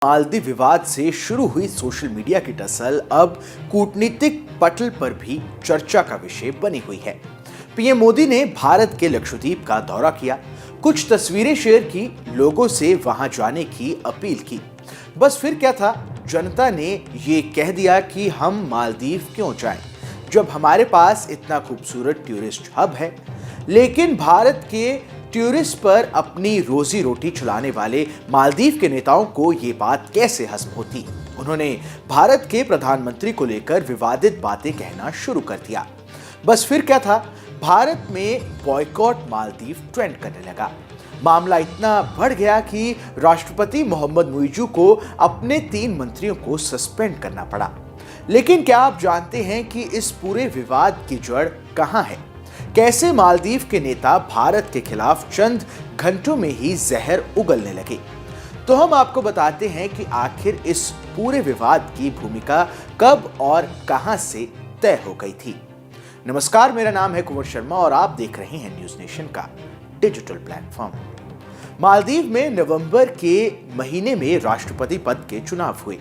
मालदीव विवाद से शुरू हुई सोशल मीडिया की टसल अब कूटनीतिक पटल पर भी चर्चा का विषय बनी हुई है। पीएम मोदी ने भारत के लक्षद्वीप का दौरा किया, कुछ तस्वीरें शेयर की, लोगों से वहां जाने की अपील की। बस फिर क्या था, जनता ने ये कह दिया कि हम मालदीव क्यों जाएं, जब हमारे पास इतना खूबसूरत टूरिस्ट हब है। लेकिन भारत के टूरिस्ट पर अपनी रोजी रोटी चलाने वाले मालदीव के नेताओं को ये बात कैसे हजम होती। उन्होंने भारत के प्रधानमंत्री को लेकर विवादित बातें कहना शुरू कर दिया। बस फिर क्या था, भारत में बॉयकॉट मालदीव ट्रेंड करने लगा। मामला इतना बढ़ गया कि राष्ट्रपति मोहम्मद मुइज़ू को अपने 3 मंत्रियों को सस्पेंड करना पड़ा। लेकिन क्या आप जानते हैं कि इस पूरे विवाद की जड़ कहां है? कैसे मालदीव के नेता भारत के खिलाफ चंद घंटों में ही जहर उगलने लगे? तो हम आपको बताते हैं कि आखिर इस पूरे विवाद की भूमिका कब और कहां से तय हो गई थी। नमस्कार, मेरा नाम है कुंवर शर्मा और आप देख रहे हैं न्यूज नेशन का डिजिटल प्लेटफॉर्म। मालदीव में नवंबर के महीने में राष्ट्रपति पद के चुनाव हुए।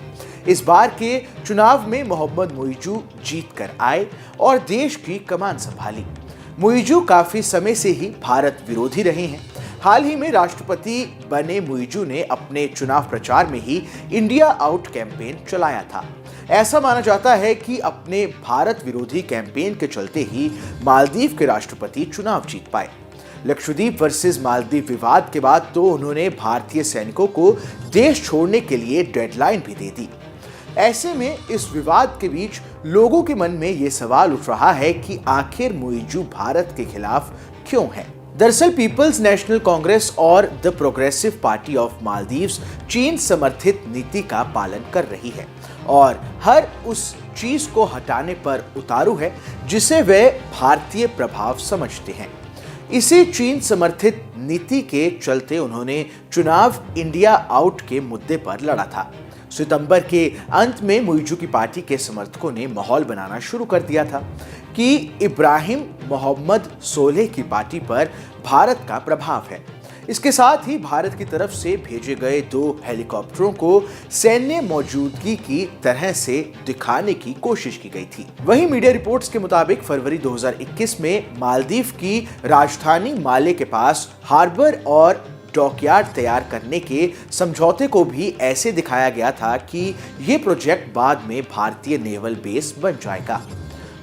इस बार के चुनाव में मोहम्मद मुइज़ू जीत कर आए और देश की कमान संभाली। मुइज़ू काफी समय से ही भारत विरोधी रहे हैं। हाल ही में राष्ट्रपति बने मुइज़ू ने अपने चुनाव प्रचार में ही इंडिया आउट कैंपेन चलाया था। ऐसा माना जाता है कि अपने भारत विरोधी कैंपेन के चलते ही मालदीव के राष्ट्रपति चुनाव जीत पाए। लक्षद्वीप वर्सेस मालदीव विवाद के बाद तो उन्होंने भारतीय सैनिकों को देश छोड़ने के लिए डेडलाइन भी दे दी। ऐसे में इस विवाद के बीच लोगों के मन में यह सवाल उठ रहा है कि आखिर मुइज़ू भारत के खिलाफ क्यों है। दरअसल पीपल्स नेशनल कांग्रेस और the progressive party of Maldives चीन समर्थित नीति का पालन कर रही है और हर उस चीज को हटाने पर उतारू है जिसे वे भारतीय प्रभाव समझते हैं। इसी चीन समर्थित नीति के चलते उन्होंने चुनाव इंडिया आउट के मुद्दे पर लड़ा था। सितंबर के अंत में मुइज़ू की पार्टी के समर्थकों ने माहौल बनाना शुरू कर दिया था कि इब्राहिम मोहम्मद सोलेह की पार्टी पर भारत का प्रभाव है। इसके साथ ही भारत की तरफ से भेजे गए 2 हेलीकॉप्टरों को सैन्य मौजूदगी की तरह से दिखाने की कोशिश की गई थी। वहीं मीडिया रिपोर्ट्स के मुताबिक फरवरी 2021 में मालदीव की राजधानी माले के पास हार्बर और डॉकयार्ड तैयार करने के समझौते को भी ऐसे दिखाया गया था कि ये प्रोजेक्ट बाद में भारतीय नेवल बेस बन जाएगा।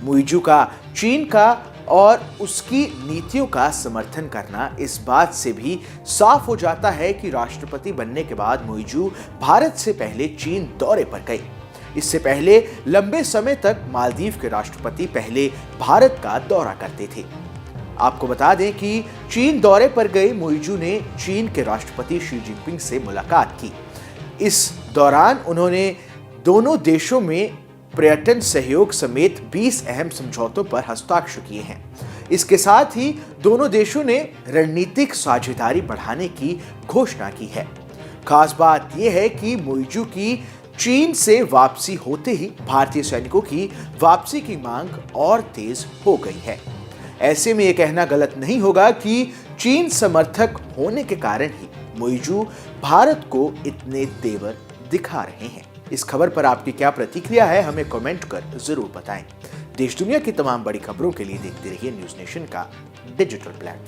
मुइज़ू का चीन का और उसकी नीतियों का समर्थन करना इस बात से भी साफ हो जाता है कि राष्ट्रपति बनने के बाद मुइज़ू भारत से पहले चीन दौरे पर गए। इससे पहले लंबे समय तक मालदीव के राष्ट्रपति पहले भारत का दौरा करते थे। आपको बता दें कि चीन दौरे पर गए मुइज़ू ने चीन के राष्ट्रपति शी जिनपिंग से मुलाकात की। इस दौरान उन्होंने दोनों देशों में पर्यटन सहयोग समेत 20 अहम समझौतों पर हस्ताक्षर किए हैं। इसके साथ ही दोनों देशों ने रणनीतिक साझेदारी बढ़ाने की घोषणा की है। खास बात यह है कि मुइज़ू की चीन से वापसी होते ही भारतीय सैनिकों की वापसी की मांग और तेज हो गई है। ऐसे में यह कहना गलत नहीं होगा कि चीन समर्थक होने के कारण ही मुइज़ू भारत को इतने तेवर दिखा रहे हैं। इस खबर पर आपकी क्या प्रतिक्रिया है, हमें कमेंट कर जरूर बताएं। देश दुनिया की तमाम बड़ी खबरों के लिए देखते रहिए न्यूज नेशन का डिजिटल प्लेटफॉर्म।